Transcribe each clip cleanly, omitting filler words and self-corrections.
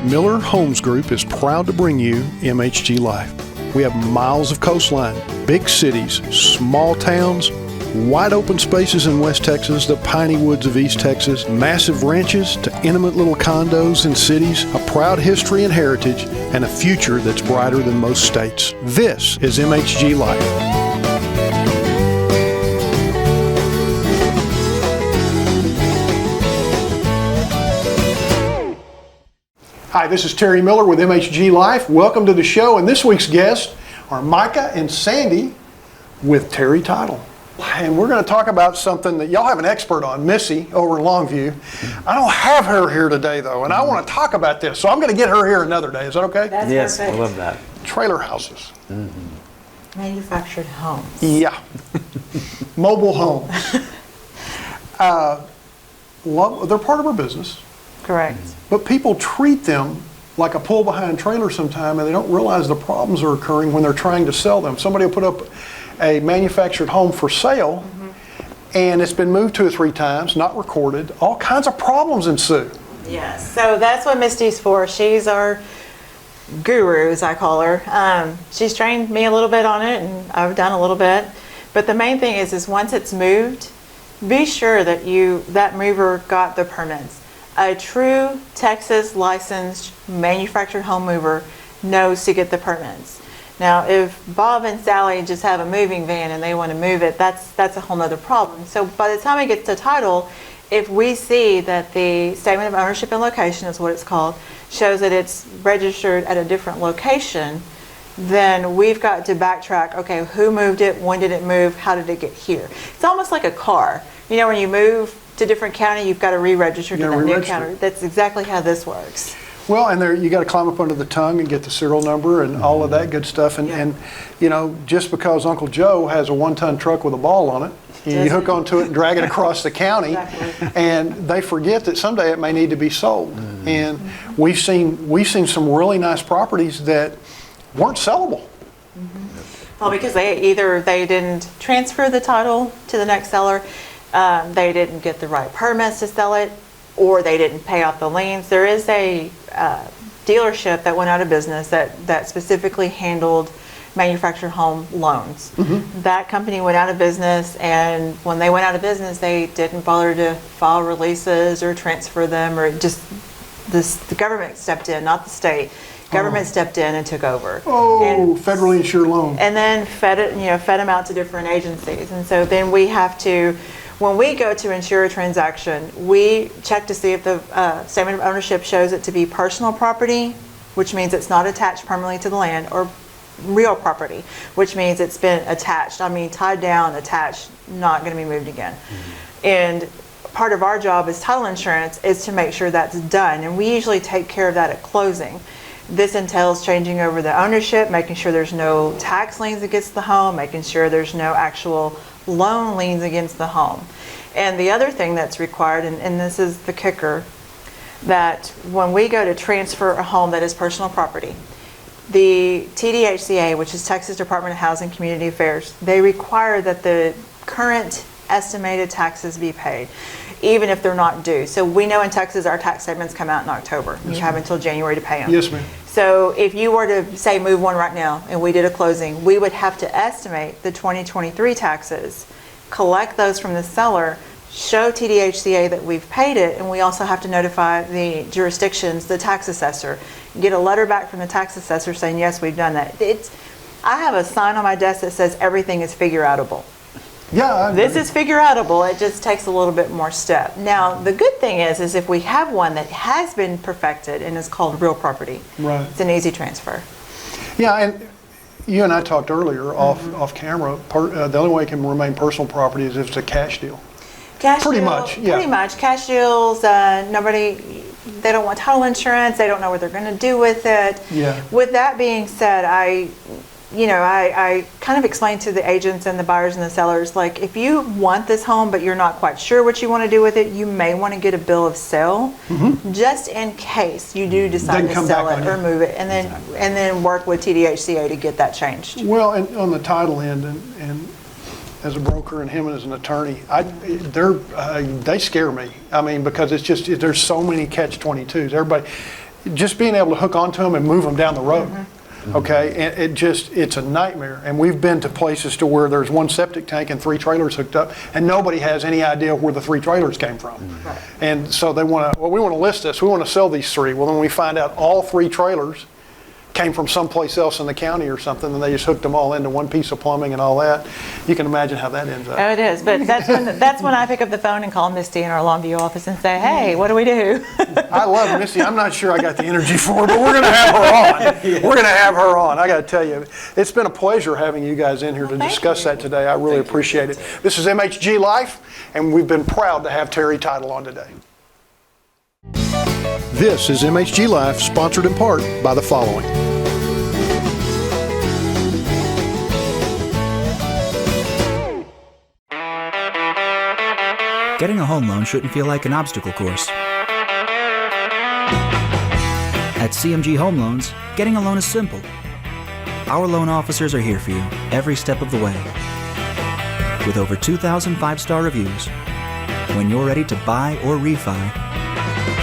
Miller Homes Group is proud to bring you MHG Life. We have miles of coastline, big cities, small towns, wide open spaces in West Texas, the piney woods of East Texas, massive ranches to intimate little condos in cities, a proud history and heritage, and a future that's brighter than most states. This is MHG Life. Hi, this is Terry Miller with MHG Life. Welcome to the show, and this week's guests are Micah and Sandy with Terry Title. And we're going to talk about something that y'all have an expert on, Missy, over in Longview. I don't have her here today, though, and I want to talk about this, so I'm going to get her here another day. Is that okay? That's Yes, perfect. I love that. Trailer houses. Manufactured homes. Yeah. Mobile homes. They're part of our business. Correct. But people treat them like a pull-behind trailer sometime, and they don't realize the problems are occurring when they're trying to sell them. Somebody will put up a manufactured home for sale, and it's been moved 2 or 3 times, not recorded. All kinds of problems ensue. Yes. So that's what Misty's for. She's our guru, as I call her. She's trained me a little bit on it, and I've done a little bit. But the main thing is once it's moved, be sure that that mover got the permits. A true Texas licensed manufactured home mover knows to get the permits. Now, if Bob and Sally just have a moving van and they want to move it, that's a whole nother problem. So by the time it gets to title, if we see that the statement of ownership and location is what it's called, shows that it's registered at a different location, then we've got to backtrack, okay, who moved it, when did it move, how did it get here? It's almost like a car. You know, when you move to different county, you've got to re-register to that new county. That's exactly how this works. Well, and there you got to climb up under the tongue and get the serial number and all of that good stuff. And you know, just because Uncle Joe has a 1-ton truck with a ball on it, you hook onto it and drag it across the county, Exactly. and they forget that someday it may need to be sold. And we've seen some really nice properties that weren't sellable. Well, because they didn't transfer the title to the next seller, they didn't get the right permits to sell it, or they didn't pay off the liens. There is a dealership that went out of business that specifically handled manufactured home loans. That company went out of business, and when they went out of business, they didn't bother to file releases or transfer them, or the government stepped in, not the state. Government stepped in and took over. Oh, federally insured loan. And then fed them out to different agencies. And so then we have to, when we go to insure a transaction, we check to see if the statement of ownership shows it to be personal property, which means it's not attached permanently to the land, or real property, which means it's been attached. I mean, tied down, attached, not going to be moved again. And part of our job as title insurance is to make sure that's done. And we usually take care of that at closing. This entails changing over the ownership, making sure there's no tax liens against the home, making sure there's no actual loan liens against the home. And the other thing that's required, and this is the kicker, that when we go to transfer a home that is personal property, the TDHCA, which is Texas Department of Housing and Community Affairs, they require that the current estimated taxes be paid, even if they're not due. So we know in Texas our tax statements come out in October. You have until January to pay them. Yes, ma'am. So if you were to say move one right now and we did a closing, we would have to estimate the 2023 taxes, collect those from the seller, show TDHCA that we've paid it, and we also have to notify the jurisdictions, the tax assessor, get a letter back from the tax assessor saying, yes, we've done that. I have a sign on my desk that says everything is figure-outable. Yeah. This is figure-outable. It just takes a little bit more step. Now, the good thing is if we have one that has been perfected and is called real property, Right. it's an easy transfer. Yeah, and you and I talked earlier off camera. The only way it can remain personal property is if it's a cash deal. Pretty much, yeah. Pretty much. Cash deals, they don't want title insurance. They don't know what they're going to do with it. Yeah. With that being said, I kind of explained to the agents and the buyers and the sellers, like, if you want this home but you're not quite sure what you want to do with it, you may want to get a bill of sale, just in case you do decide to sell it or move it, and then work with TDHCA to get that changed. Well, and on the title end, and as a broker and him as an attorney, they scare me. I mean, because it's just, there's so many catch-22s. Everybody, just being able to hook onto them and move them down the road. Okay, and it's a nightmare. And we've been to places to where there's one septic tank and 3 trailers hooked up, and nobody has any idea where the 3 trailers came from. Right. And so they want to, well, we want to list this, we want to sell these 3. Well, then we find out all 3 trailers came from someplace else in the county or something, and they just hooked them all into one piece of plumbing and all that. You can imagine how that ends up. Oh, it is. But that's when I pick up the phone and call Misty in our Longview office and say, hey, what do we do? I love Misty. I'm not sure I got the energy for her, but we're going to have her on. We're going to have her on. I got to tell you, it's been a pleasure having you guys in here to discuss that today. I really appreciate it. This is MHG Life, and we've been proud to have Terry Title on today. This is MHG Life, sponsored in part by the following. Getting a home loan shouldn't feel like an obstacle course. At CMG Home Loans, getting a loan is simple. Our loan officers are here for you every step of the way. With over 2,000 5-star reviews, when you're ready to buy or refi,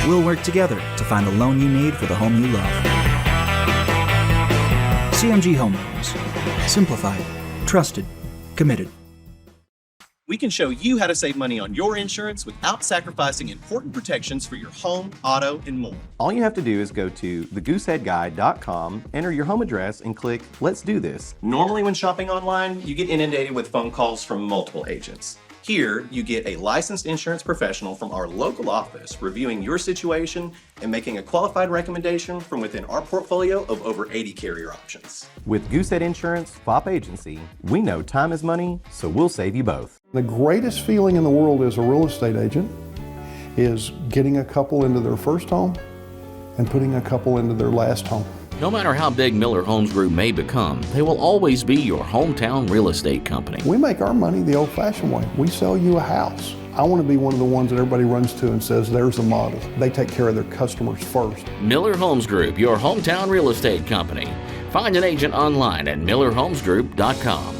we'll work together to find the loan you need for the home you love. CMG Home Loans. Simplified, trusted, committed. We can show you how to save money on your insurance without sacrificing important protections for your home, auto, and more. All you have to do is go to thegooseheadguide.com, enter your home address, and click Let's Do This. Normally when shopping online, you get inundated with phone calls from multiple agents. Here, you get a licensed insurance professional from our local office reviewing your situation and making a qualified recommendation from within our portfolio of over 80 carrier options. With Goosehead Insurance, FOP Agency, we know time is money, so we'll save you both. The greatest feeling in the world as a real estate agent is getting a couple into their first home and putting a couple into their last home. No matter how big Miller Homes Group may become, they will always be your hometown real estate company. We make our money the old-fashioned way. We sell you a house. I want to be one of the ones that everybody runs to and says, there's a model. They take care of their customers first. Miller Homes Group, your hometown real estate company. Find an agent online at millerhomesgroup.com.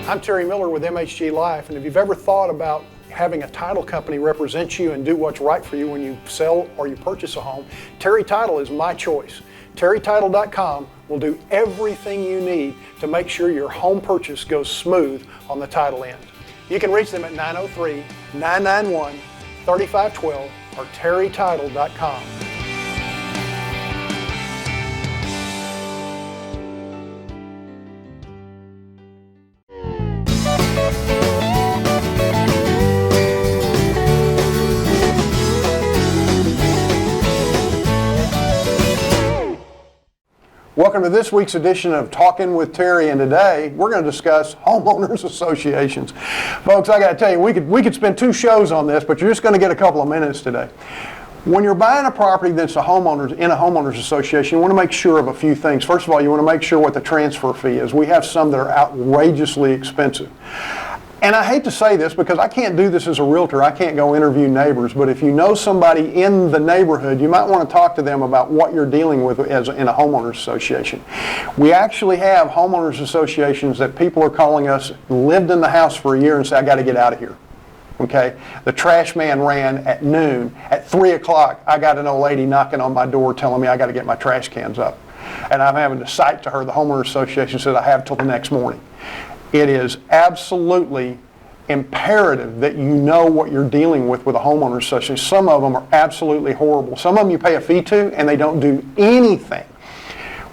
I'm Terry Miller with MHG Life, and if you've ever thought about having a title company represent you and do what's right for you when you sell or you purchase a home, Terry Title is my choice. TerryTitle.com will do everything you need to make sure your home purchase goes smooth on the title end. You can reach them at 903-991-3512 or TerryTitle.com. Welcome to this week's edition of Talking with Terry, and today we're going to discuss homeowners associations. Folks, I got to tell you, we could spend 2 shows on this, but you're just going to get a couple of minutes today. When you're buying a property that's in a homeowners association, you want to make sure of a few things. First of all, you want to make sure what the transfer fee is. We have some that are outrageously expensive. And I hate to say this because I can't do this as a realtor. I can't go interview neighbors. But if you know somebody in the neighborhood, you might want to talk to them about what you're dealing with in a homeowners association. We actually have homeowners associations that people are calling us, lived in the house for a year and say, I got to get out of here. Okay? The trash man ran at noon. At 3 o'clock, I got an old lady knocking on my door telling me I got to get my trash cans up. And I'm having to cite to her, the homeowners association said I have till the next morning. It is absolutely imperative that you know what you're dealing with a homeowner association. Some of them are absolutely horrible. Some of them you pay a fee to and they don't do anything.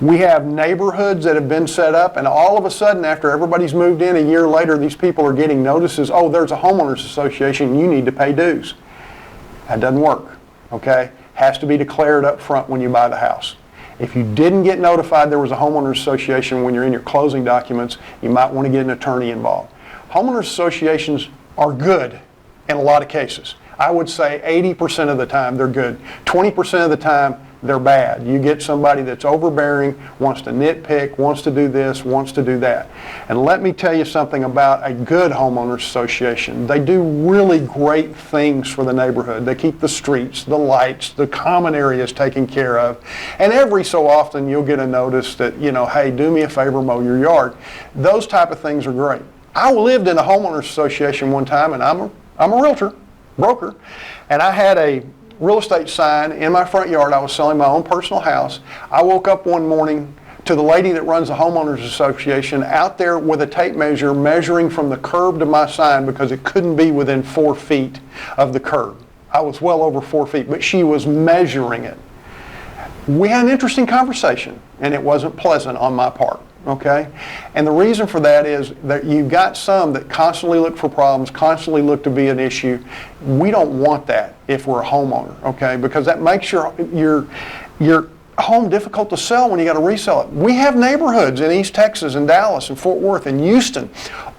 We have neighborhoods that have been set up, and all of a sudden after everybody's moved in a year later, these people are getting notices, oh, there's a homeowners association, you need to pay dues. That doesn't work, okay? Has to be declared up front when you buy the house. If you didn't get notified there was a homeowners association when you're in your closing documents, you might want to get an attorney involved. Homeowners associations are good in a lot of cases. I would say 80% of the time they're good. 20% of the time they're bad. You get somebody that's overbearing, wants to nitpick, wants to do this, wants to do that. And let me tell you something about a good homeowners association. They do really great things for the neighborhood. They keep the streets, the lights, the common areas taken care of. And every so often you'll get a notice that, you know, hey, do me a favor, mow your yard. Those type of things are great. I lived in a homeowners association one time, and I'm a realtor, broker, and I had a real estate sign in my front yard. I was selling my own personal house. I woke up one morning to the lady that runs the homeowners association out there with a tape measure measuring from the curb to my sign because it couldn't be within 4 feet of the curb. I was well over 4 feet, but she was measuring it. We had an interesting conversation, and it wasn't pleasant on my part. Okay? And the reason for that is that you've got some that constantly look for problems, constantly look to be an issue. We don't want that if we're a homeowner, okay? Because that makes your home difficult to sell when you got to resell it. We have neighborhoods in East Texas and Dallas and Fort Worth and Houston,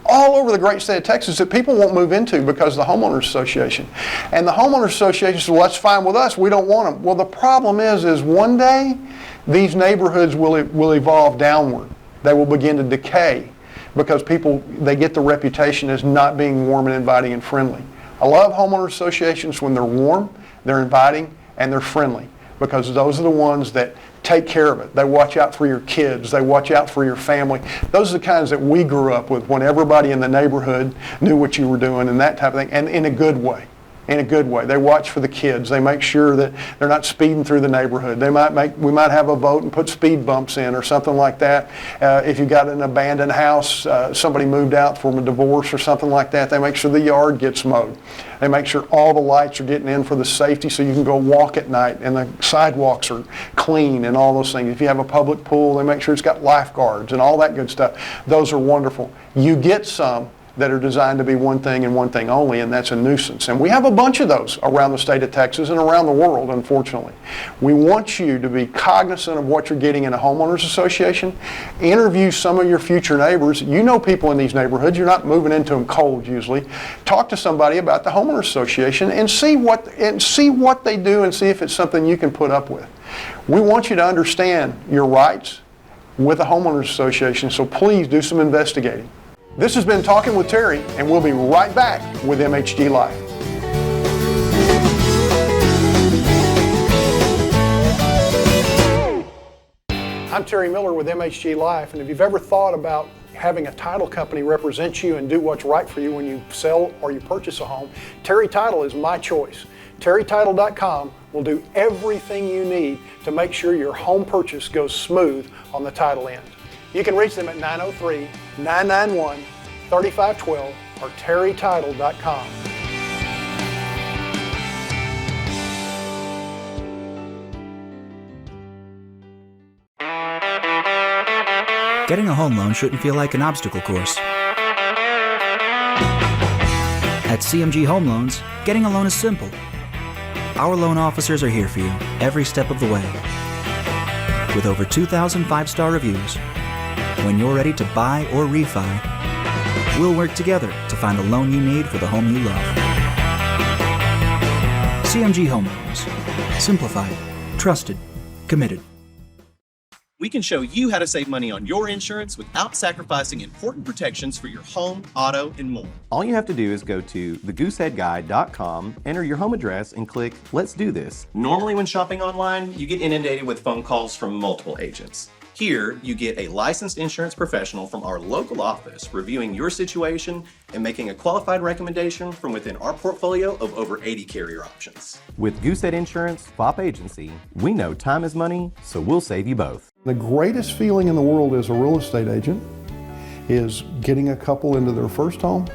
all over the great state of Texas that people won't move into because of the homeowners association. And the homeowners association says, well, that's fine with us. We don't want them. Well, the problem is one day these neighborhoods will evolve downward. They will begin to decay because people, they get the reputation as not being warm and inviting and friendly. I love homeowner associations when they're warm, they're inviting, and they're friendly because those are the ones that take care of it. They watch out for your kids. They watch out for your family. Those are the kinds that we grew up with when everybody in the neighborhood knew what you were doing and that type of thing, and in a good way. In a good way. They watch for the kids. They make sure that they're not speeding through the neighborhood. We might have a vote and put speed bumps in or something like that. If you got an abandoned house, somebody moved out from a divorce or something like that, they make sure the yard gets mowed. They make sure all the lights are getting in for the safety so you can go walk at night and the sidewalks are clean and all those things. If you have a public pool, they make sure it's got lifeguards and all that good stuff. Those are wonderful. You get some that are designed to be one thing and one thing only, and that's a nuisance. And we have a bunch of those around the state of Texas and around the world, unfortunately. We want you to be cognizant of what you're getting in a homeowners association. Interview some of your future neighbors. You know people in these neighborhoods. You're not moving into them cold usually. Talk to somebody about the homeowners association and see what they do and see if it's something you can put up with. We want you to understand your rights with the homeowners association, so please do some investigating. This has been Talking with Terry, and we'll be right back with MHG Life. I'm Terry Miller with MHG Life, and if you've ever thought about having a title company represent you and do what's right for you when you sell or you purchase a home, Terry Title is my choice. TerryTitle.com will do everything you need to make sure your home purchase goes smooth on the title end. You can reach them at 903-991-3512 or terrytitle.com. Getting a home loan shouldn't feel like an obstacle course. At CMG Home Loans, getting a loan is simple. Our loan officers are here for you every step of the way. With over 2,000 five-star reviews, when you're ready to buy or refi, we'll work together to find the loan you need for the home you love. CMG Home Loans. Simplified, trusted, committed. We can show you how to save money on your insurance without sacrificing important protections for your home, auto, and more. All you have to do is go to thegooseheadguy.com, enter your home address, and click Let's Do This. Normally when shopping online, you get inundated with phone calls from multiple agents. Here, you get a licensed insurance professional from our local office reviewing your situation and making a qualified recommendation from within our portfolio of over 80 carrier options. With Goosehead Insurance, FOP Agency, we know time is money, so we'll save you both. The greatest feeling in the world as a real estate agent is getting a couple into their first home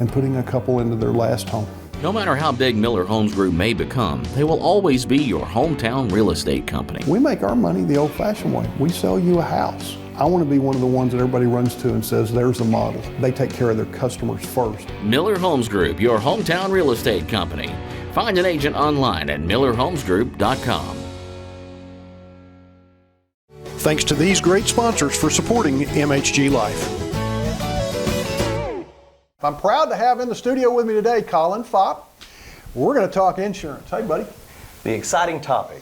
and putting a couple into their last home. No matter how big Miller Homes Group may become, they will always be your hometown real estate company. We make our money the old-fashioned way. We sell you a house. I want to be one of the ones that everybody runs to and says, there's a model. They take care of their customers first. Miller Homes Group, your hometown real estate company. Find an agent online at millerhomesgroup.com. Thanks to these great sponsors for supporting MHG Life. I'm proud to have in the studio with me today Colin Fopp. We're going to talk insurance. Hey, buddy. The exciting topic.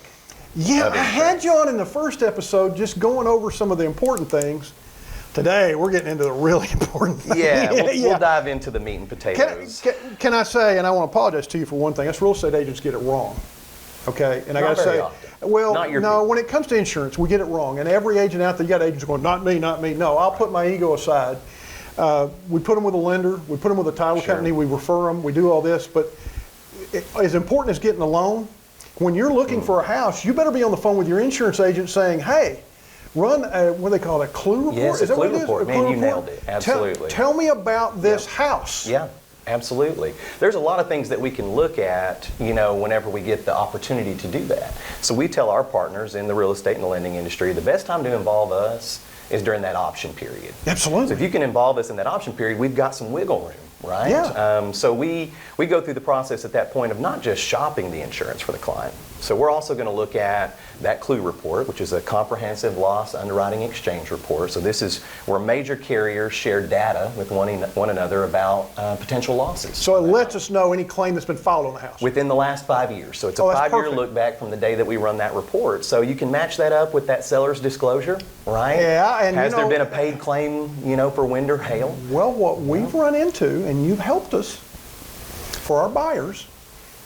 Yeah, I had you on in the first episode just going over some of the important things. Today, we're getting into the really important things. Yeah, we'll dive into the meat and potatoes. Can I say, and I want to apologize to you for one thing, us real estate agents get it wrong. Okay, and I got to say, well, when it comes to insurance, we get it wrong. And every agent out there, you got agents going, not me, not me. No, I'll put my ego aside. We put them with a lender, we put them with a title company, we refer them, we do all this, but as important as getting a loan, when you're looking for a house, you better be on the phone with your insurance agent saying, hey, run what do they call it, a clue report? Yes, Is a that what clue it is? report. A Man, clue you report? nailed it. Absolutely. Tell me about this house. Yeah, absolutely. There's a lot of things that we can look at, whenever we get the opportunity to do that. So we tell our partners in the real estate and the lending industry, the best time to involve us is during that option period. Absolutely. So if you can involve us in that option period, we've got some wiggle room, right? Yeah. So we go through the process at that point of not just shopping the insurance for the client. So we're also going to look at that clue report, which is a comprehensive loss underwriting exchange report. So this is where major carriers share data with one another about potential losses. So it lets us know any claim that's been filed on the house. Within the last 5 years. So it's a Oh, that's 5-year perfect. look back from the day that we run that report. So you can match that up with that seller's disclosure, right? Yeah, and Has there been a paid claim, for wind or hail? Well, what we've run into, and you've helped us for our buyers,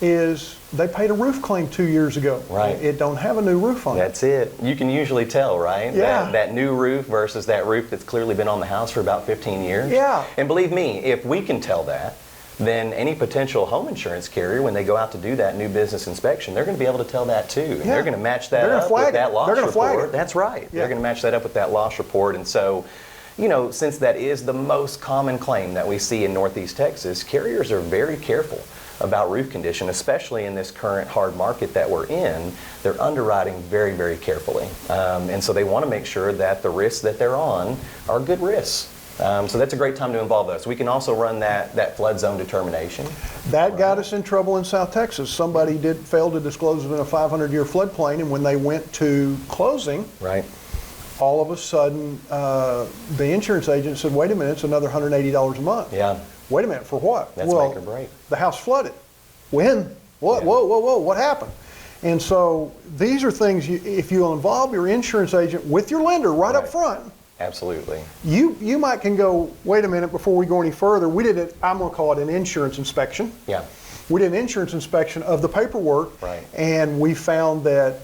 is they paid a roof claim 2 years ago. Right. It don't have a new roof on it. That's it. You can usually tell, right? Yeah. That new roof versus that roof that's clearly been on the house for about 15 years. Yeah. And believe me, if we can tell that, then any potential home insurance carrier, when they go out to do that new business inspection, they're going to be able to tell that too. And Yeah. they're going to match that They're gonna up flag with it. that loss They're gonna flag report. it. That's right. Yeah. They're going to match that up with that loss report. And so, since that is the most common claim that we see in Northeast Texas, carriers are very careful about roof condition, especially in this current hard market that we're in. They're underwriting very, very carefully. And so they want to make sure that the risks that they're on are good risks. So that's a great time to involve us. We can also run that flood zone determination. That got us in trouble in South Texas. Somebody did fail to disclose it in a 500-year floodplain, and when they went to closing, Right. all of a sudden, the insurance agent said, wait a minute, it's another $180 a month. Yeah. Wait a minute, for what? That's well, make or break. The house flooded. When? What? Yeah. Whoa, what happened? And so these are things, if you'll involve your insurance agent with your lender right up front, Absolutely. you might can go, wait a minute, before we go any further, we did it, I'm gonna call it an insurance inspection. Yeah. We did an insurance inspection of the paperwork, Right. and we found that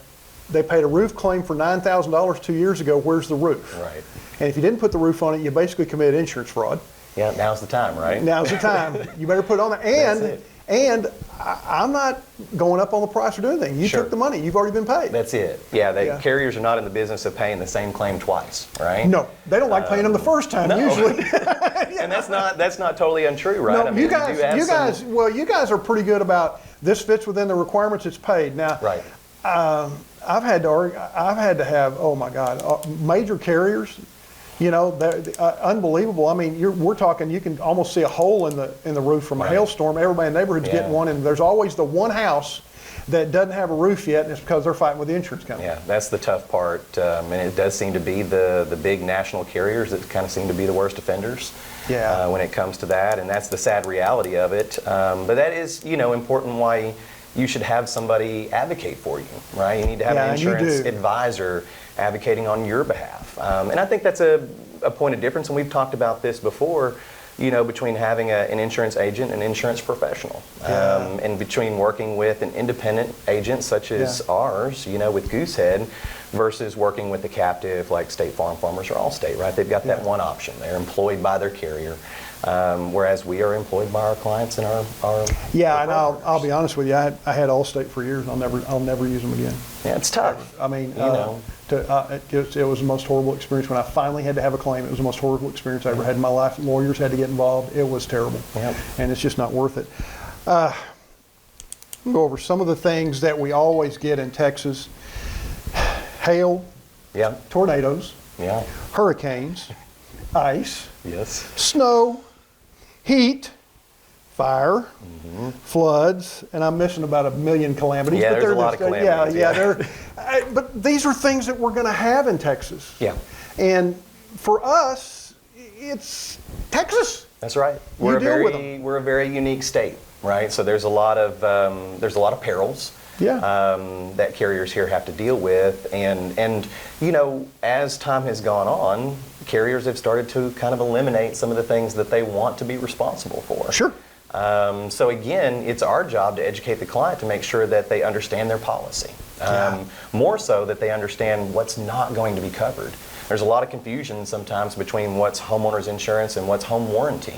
they paid a roof claim for $9,000 2 years ago. Where's the roof? Right. And if you didn't put the roof on it, you basically committed insurance fraud. Yeah, now's the time, right? Now's the time. You better put it on there. That's it. And I'm not going up on the price or doing anything. You Sure. took the money. You've already been paid. That's it. Yeah, Yeah. carriers are not in the business of paying the same claim twice, right? No, they don't like paying them the first time no. usually. And that's not totally untrue, right? No, I mean, you we do have you guys are pretty good about this fits within the requirements. It's paid now. Right. I've had to have, oh my God, major carriers. They're unbelievable. I mean, we're talking. You can almost see a hole in the roof from a hailstorm. Everybody in the neighborhood's Yeah. getting one, and there's always the one house that doesn't have a roof yet, and it's because they're fighting with the insurance company. Yeah, that's the tough part, and it does seem to be the big national carriers that kind of seem to be the worst offenders. Yeah. When it comes to that, and that's the sad reality of it. But that is, important why you should have somebody advocate for you, right? You need to have Yeah, an and you insurance do. advisor advocating on your behalf. And I think that's a point of difference, and we've talked about this before, between having an insurance agent and an insurance professional, and between working with an independent agent such as ours, with Goosehead, versus working with a captive like State Farm, Farmers, or Allstate, right? They've got that one option. They're employed by their carrier, whereas we are employed by our clients and our Yeah, and I'll be honest with you. I had Allstate for years, and I'll never use them again. Yeah, it's tough. I mean, You it was the most horrible experience when I finally had to have a claim. It was the most horrible experience I ever had in my life. Lawyers had to get involved. It was terrible, Yep. and it's just not worth it. We'll go over some of the things that we always get in Texas: hail, Yeah, tornadoes, yeah, hurricanes, ice, yes. snow, heat, fire, floods, and I'm missing about a million calamities. Yeah, but there's a they're lot of just- calamities, Yeah, yeah. but these are things that we're going to have in Texas. Yeah. And for us, it's Texas. That's right. You deal with them. We're a very unique state, right? So there's a lot of perils. Yeah. That carriers here have to deal with, and as time has gone on, carriers have started to kind of eliminate some of the things that they want to be responsible for. Sure. So again, it's our job to educate the client to make sure that they understand their policy. More so that they understand what's not going to be covered. There's a lot of confusion sometimes between what's homeowners insurance and what's home warranty.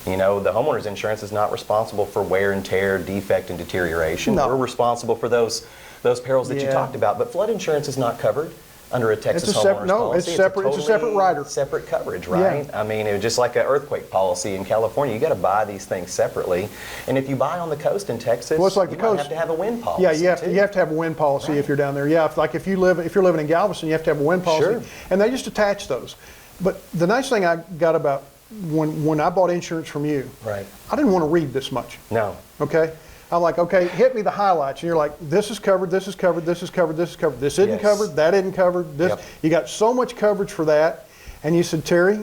You know, the homeowner's insurance is not responsible for wear and tear, defect, and deterioration. No. We're responsible for those perils that you Yeah. talked about. But flood insurance is not covered under a Texas It's a homeowner's policy. it's separate. It's a separate totally rider. Separate coverage, right? I mean, it was just like an earthquake policy in California. You got to buy these things separately. And if you buy on the coast in Texas, Well, it's like you the might coast. have to have a wind policy. Yeah, you have too. to have a wind policy Right. if you're down there. Yeah, if you're living in Galveston, you have to have a wind policy. Sure. And they just attach those. But the nice thing I got about when I bought insurance from you, Right. I didn't want to read this much. No. Okay? I'm like, okay, hit me the highlights. And you're like, this is covered, this is covered, this is covered, this is covered. This isn't Yes. covered, that isn't covered. This, Yep. You got so much coverage for that. And you said, Terry,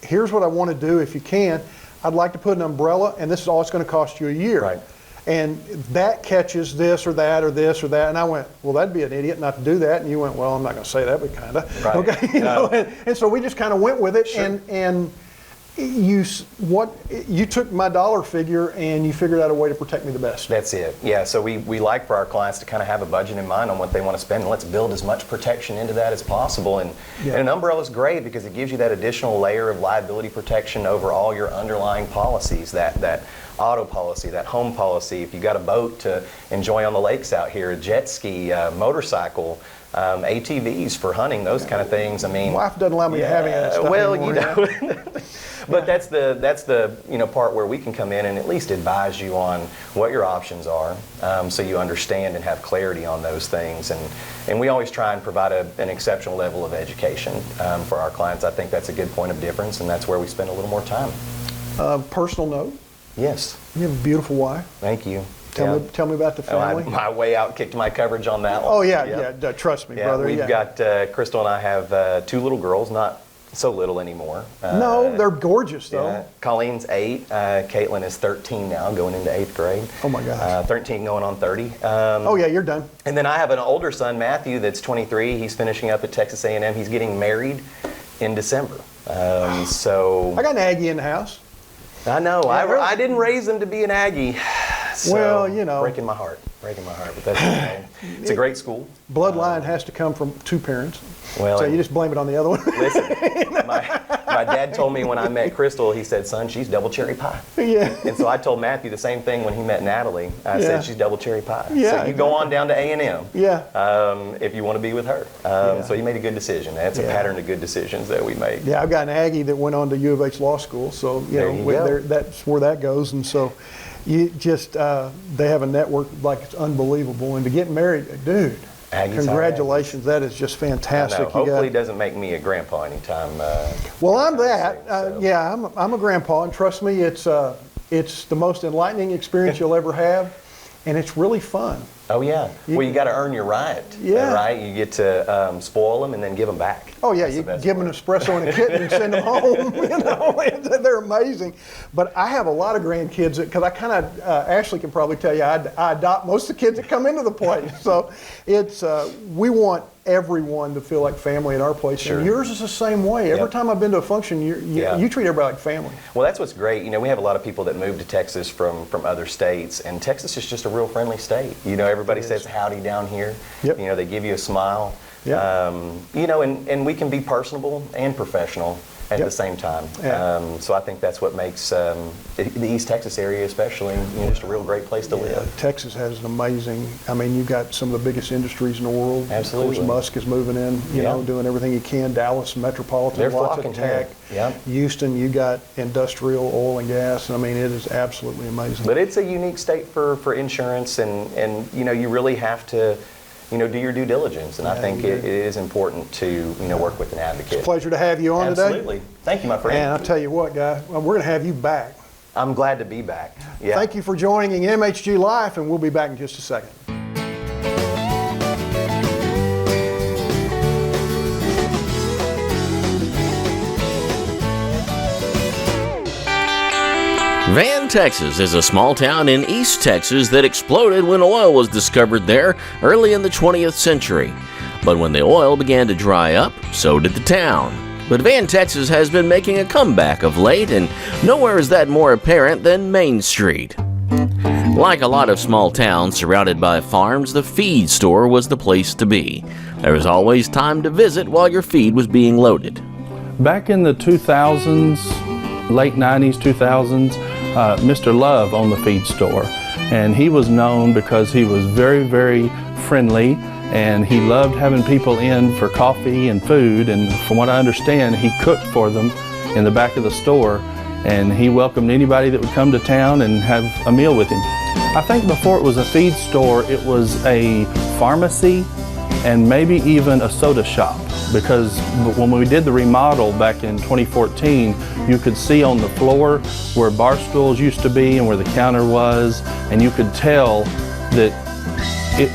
here's what I want to do if you can. I'd like to put an umbrella, and this is all it's going to cost you a year. Right. And that catches this or that or this or that. And I went, well, that'd be an idiot not to do that. And you went, well, I'm not going to say that, but kind of. Right. Okay. You know, and so we just kind of went with it. Sure. And you took my dollar figure and you figured out a way to protect me the best. That's it. Yeah, so we like for our clients to kind of have a budget in mind on what they want to spend, and let's build as much protection into that as possible. And an umbrella is great because it gives you that additional layer of liability protection over all your underlying policies, that auto policy, that home policy. If you got a boat to enjoy on the lakes out here, a jet ski, motorcycle, ATVs for hunting, those kind of things. I mean, Wife doesn't allow me to have any of that stuff well, anymore, you know. But that's the part where we can come in and at least advise you on what your options are, so you understand and have clarity on those things. And we always try and provide an exceptional level of education for our clients. I think that's a good point of difference, and that's where we spend a little more time. Personal note, Yes. you have a beautiful wife. Thank you. Tell me about the family. My way out kicked my coverage on that one. Oh yeah, Yep. yeah. Trust me, Yeah, brother. we've got Crystal and I have 2 little girls, not so little anymore. No, they're gorgeous though. Yeah. Colleen's 8. Caitlin is 13 now, going into 8th grade. Oh my gosh. 13 going on 30. Oh yeah, you're done. And then I have an older son, Matthew, that's 23. He's finishing up at Texas A&M. He's getting married in December. So I got an Aggie in the house. I know. really? I didn't raise him to be an Aggie. So, Well, you know. breaking my heart. But that's okay. It's a great school. Bloodline has to come from 2 parents. Well, So you just blame it on the other one. Listen, my dad told me when I met Crystal, he said, son, she's double cherry pie. Yeah. And so I told Matthew the same thing when he met Natalie. I Yeah. said, she's double cherry pie. Yeah, So you go on down to A&M Yeah. if you want to be with her. So he made a good decision. That's a Yeah. pattern of good decisions that we make. Yeah, I've got an Aggie that went on to U of H Law School, so There you go. that's where that goes. And so, you just they have a network like it's unbelievable. And to get married, dude, Aggies are congratulations! That is just I fantastic. know. You Hopefully got- it doesn't make me a grandpa anytime. Well, I'm that. So. Yeah, I'm a grandpa, and trust me, it's the most enlightening experience you'll ever have, and it's really fun. Oh yeah. Well, you got to earn your right. Yeah. Right. You get to spoil them and then give them back. Oh yeah, That's you the best give them an part. espresso and a kitten and send them home. You know, they're amazing. But I have a lot of grandkids because I kind of Ashley can probably tell you I adopt most of the kids that come into the place. So it's we want everyone to feel like family at our place. Sure. And yours is the same way. Every Yep. time I've been to a function, Yeah. you treat everybody like family. Well, that's what's great. You know, we have a lot of people that move to Texas from other states, and Texas is just a real friendly state. You know, everybody It is. says howdy down here. Yep. You know, they give you a smile. Yep. You know, and we can be personable and professional at Yep. the same time. Yeah. So I think that's what makes the East Texas area especially, you know, just a real great place to live. Texas has an amazing, I mean, you've got some of the biggest industries in the world. Absolutely. Of course, Musk is moving in, you Yeah. know, doing everything he can. Dallas, Metropolitan, They're lots of flocking tech. here. Yep. Houston, you got industrial, oil and gas. I mean, it is absolutely amazing. But it's a unique state for insurance, and you know, you really have to, you know, do your due diligence, and I Yeah, think you it do. is important to, you know, work with an advocate. Pleasure to have you on today. Absolutely. Thank you, my friend. And I'll tell you what, guy, we're going to have you back. I'm glad to be back. Yeah. Thank you for joining MHG Life, and we'll be back in just a second. Van, Texas is a small town in East Texas that exploded when oil was discovered there early in the 20th century. But when the oil began to dry up, so did the town. But Van, Texas has been making a comeback of late, and nowhere is that more apparent than Main Street. Like a lot of small towns surrounded by farms, the feed store was the place to be. There was always time to visit while your feed was being loaded. Back in the 2000s, late 90s, 2000s, Mr. Love owned the feed store, and he was known because he was very, very friendly, and he loved having people in for coffee and food, and from what I understand, he cooked for them in the back of the store, and he welcomed anybody that would come to town and have a meal with him. I think before it was a feed store, it was a pharmacy and maybe even a soda shop, because when we did the remodel back in 2014, you could see on the floor where bar stools used to be and where the counter was, and you could tell that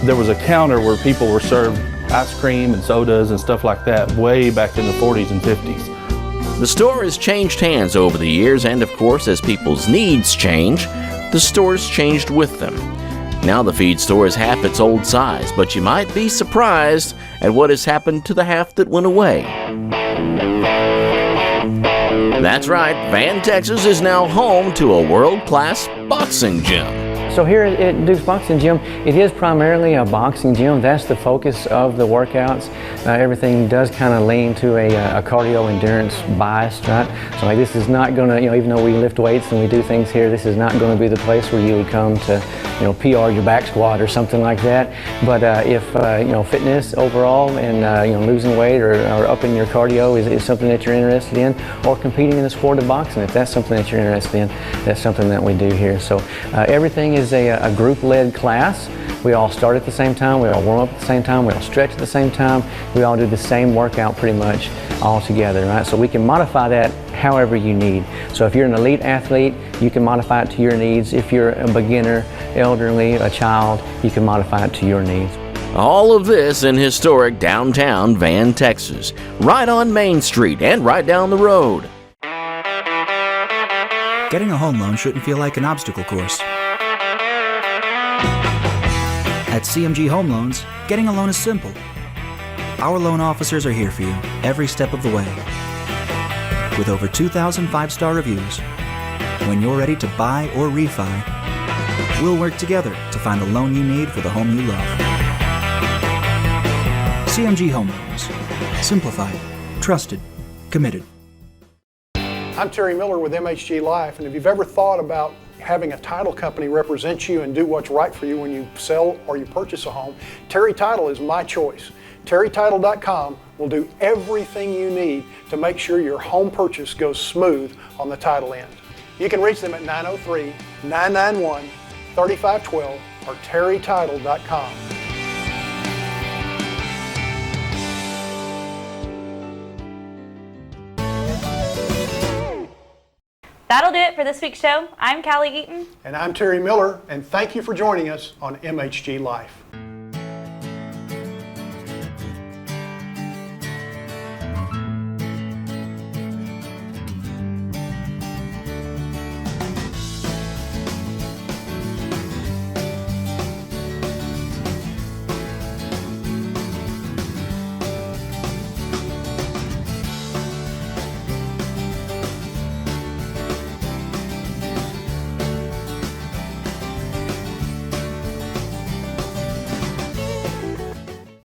there was a counter where people were served ice cream and sodas and stuff like that way back in the 40s and 50s. The store has changed hands over the years, and of course, as people's needs change, the store's changed with them. Now the feed store is half its old size, but you might be surprised at what has happened to the half that went away. That's right, Van, Texas is now home to a world-class boxing gym. So here at Duke's Boxing Gym, it is primarily a boxing gym. That's the focus of the workouts. Everything does kind of lean to a cardio endurance bias, right? So like this is not going to, even though we lift weights and we do things here, this is not going to be the place where you would come to, PR your back squat or something like that. But if, fitness overall and, losing weight or upping your cardio is something that you're interested in, or competing in the sport of boxing, if that's something that you're interested in, that's something that we do here. So everything is a group-led class. We all start at the same time, we all warm up at the same time, we all stretch at the same time, we all do the same workout pretty much all together, right? So we can modify that however you need. So if you're an elite athlete, you can modify it to your needs. If you're a beginner, elderly, a child, you can modify it to your needs. All of this in historic downtown Van, Texas, right on Main Street and right down the road. Getting a home loan shouldn't feel like an obstacle course. At CMG Home Loans, getting a loan is simple. Our loan officers are here for you every step of the way. With over 2,000 5-star reviews, when you're ready to buy or refi, we'll work together to find the loan you need for the home you love. CMG Home Loans. Simplified, trusted, committed. I'm Terry Miller with MHG Life, and if you've ever thought about having a title company represent you and do what's right for you when you sell or you purchase a home, Terry Title is my choice. TerryTitle.com will do everything you need to make sure your home purchase goes smooth on the title end. You can reach them at 903-991-3512 or TerryTitle.com. That'll do it for this week's show. I'm Callie Eaton. And I'm Terry Miller, and thank you for joining us on MHG Life.